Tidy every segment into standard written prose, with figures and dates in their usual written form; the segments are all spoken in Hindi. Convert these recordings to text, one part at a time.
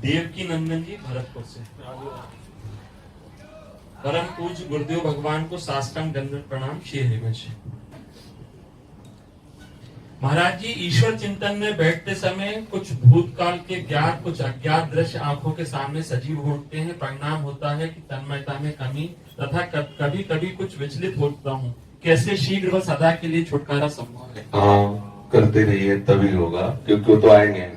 देवकी नंदन जी भरतपुर से। परम पूज्य गुरुदेव भगवान को साष्टांग दंडवत प्रणाम। श्री हरिवंश महाराज जी, ईश्वर चिंतन में बैठते समय कुछ भूतकाल के ज्ञात कुछ अज्ञात दृश्य आंखों के सामने सजीव होते हैं। परिणाम होता है कि तन्मयता में कमी तथा कभी कभी कुछ विचलित होता हूँ। कैसे शीघ्र व सदा के लिए छुटकारा संभव है? हाँ, करते रहिए तभी होगा, क्योंकि वो तो आएंगे।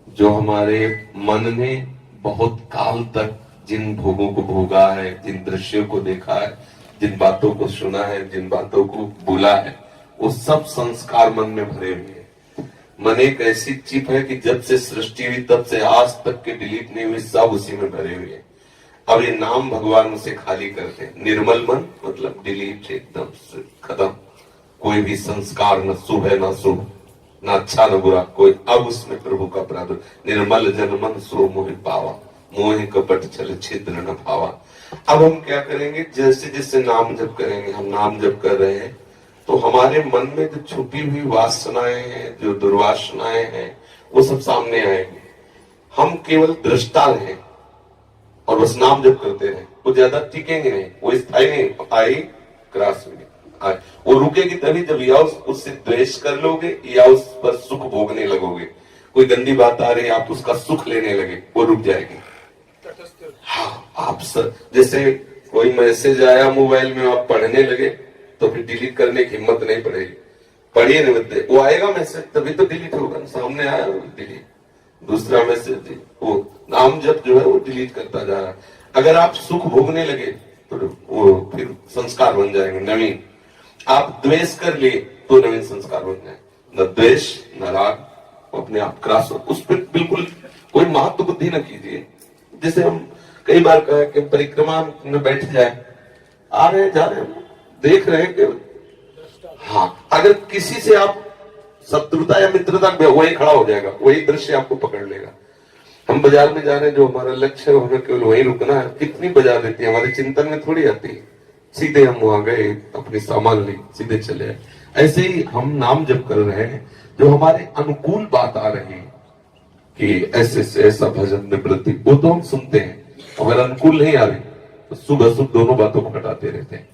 जो हमारे मन ने बहुत काल तक जिन भोगों को भोगा है, जिन दृश्यों को देखा है, जिन बातों को सुना है, जिन बातों को बोला है, वो सब संस्कार मन में भरे हुए हैं। मन एक ऐसी चिप है कि जब से सृष्टि हुई तब से आज तक के डिलीट नहीं हुए, सब उसी में भरे हुए हैं। अब ये नाम भगवान उसे खाली करते हैं। निर्मल मन मतलब डिलीट, एकदम से खत्म। कोई भी संस्कार न शुभ है न शुभ, न अच्छा न बुरा, कोई अब उसमें प्रभु का प्रादुर्भाव। निर्मल जन मन सो मोहि पावा, मोहि कपट छल छिद्र न पावा। अब हम क्या करेंगे? जैसे जैसे नाम जप करेंगे, हम नाम जप कर रहे हैं तो हमारे मन में जो छुपी हुई वासनाएं हैं, जो दुर्वासनाएं हैं, वो सब सामने आएंगे। हम केवल दृष्टा हैं और बस नाम जप करते रहे। वो ज्यादा टिकेंगे नहीं, वो स्थायी नहीं। आई क्रॉस में आए, वो रुकेगी तभी जब या उससे द्वेष कर लोगे या उस पर सुख भोगने लगोगे। कोई गंदी बात आ रही है, आप उसका सुख लेने लगे, वो रुक जाएगी। हाँ, आप जैसे कोई मैसेज आया मोबाइल में, आप पढ़ने लगे तो फिर डिलीट करने की हिम्मत नहीं पड़ेगी। पढ़िए नहीं, वो आएगा मैसेज तभी तो डिलीट होगा। सामने आया डिलीट, दूसरा मैसेज, वो नाम जप जो है वो डिलीट करता जा रहा है। अगर आप सुख भोगने लगे तो वो फिर संस्कार बन जाएंगे नवीन। आप द्वेष कर लिए तो नवीन संस्कार बन जाए। न द्वेष न राग, अपने आप क्रॉस, उस पर बिल्कुल कोई महत्व बुद्धि न कीजिए। जैसे हम कई बार कहा कि परिक्रमा में बैठ जाए, आ रहे जा रहे हैं, देख रहे हैं कि हाँ, अगर किसी से आप शत्रुता या मित्रता, वही खड़ा हो जाएगा, वही दृश्य आपको पकड़ लेगा। हम बाजार में जा रहे हैं, जो हमारा लक्ष्य है हमें केवल वहीं रुकना है। कितनी बाजार देती है, हमारे चिंतन में थोड़ी आती है। सीधे हम वहां गए, अपनी सामान ली, सीधे चले आए। ऐसे ही हम नाम जप कर रहे हैं, जो हमारे अनुकूल बात आ रही है कि ऐसे से ऐसा भजन निवृत्ति, वो तो हम सुनते हैं। अगर अनुकूल नहीं आ रही तो शुभ अशुभ दोनों बातों को हटाते रहते हैं।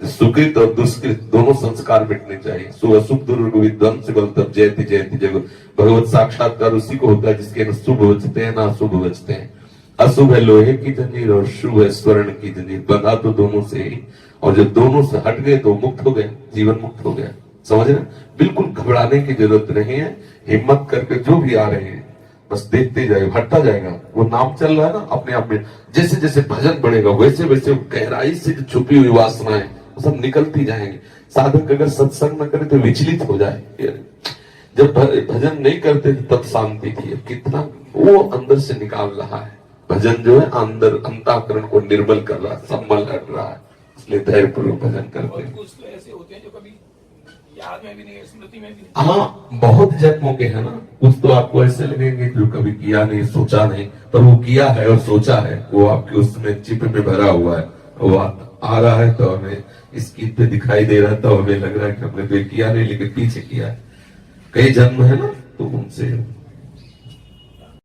सुकृत और दुष्कृत दोनों संस्कार मिटने चाहिए। शुभ अशुभ दुर्विध्वंस तब जयति जयति जगत। भगवत साक्षात्कार उसी को होता है जिसके न शुभ बचते हैं ना अशुभ बचते हैं। अशुभ है लोहे की जंजीर और शुभ है स्वर्ण की जंजीर। बंधा तो दोनों से ही, और जब दोनों से हट गए तो मुक्त हो गए, जीवन मुक्त हो गया। समझ रहे? बिल्कुल घबराने की जरूरत नहीं है। हिम्मत करके जो भी आ रहे हैं बस देखते जाए, हटता जाएगा। वो नाम चल रहा है ना अपने आप में। जैसे जैसे भजन बढ़ेगा वैसे वैसे गहराई से जो छुपी हुई वासनाएं सब निकलती जाएंगी। साधक अगर सत्संग न करे तो विचलित हो जाए। जब भजन नहीं करते तब शांति थी, कितना वो अंदर से निकाल रहा है। भजन जो है अंदर अंतःकरण को निर्मल कर रहा है, सम्मल हट रहा है। इसलिए धैर्य पूर्वक भजन करते हैं। कुछ तो ऐसे होते हैं जो कभी याद में भी नहीं, स्मृति में भी नहीं। हाँ, बहुत जन्मों के है ना। कुछ तो आपको ऐसे लगेंगे जो कभी किया नहीं, सोचा नहीं, पर वो किया है और सोचा है। वो आपके उसमें चिप में भरा हुआ है। वो आ रहा है तो हमें इस गीत पे दिखाई दे रहा है, तो हमें लग रहा है कि हमने तो किया नहीं लेकिन पीछे किया है। कई जन्म है ना, तो उनसे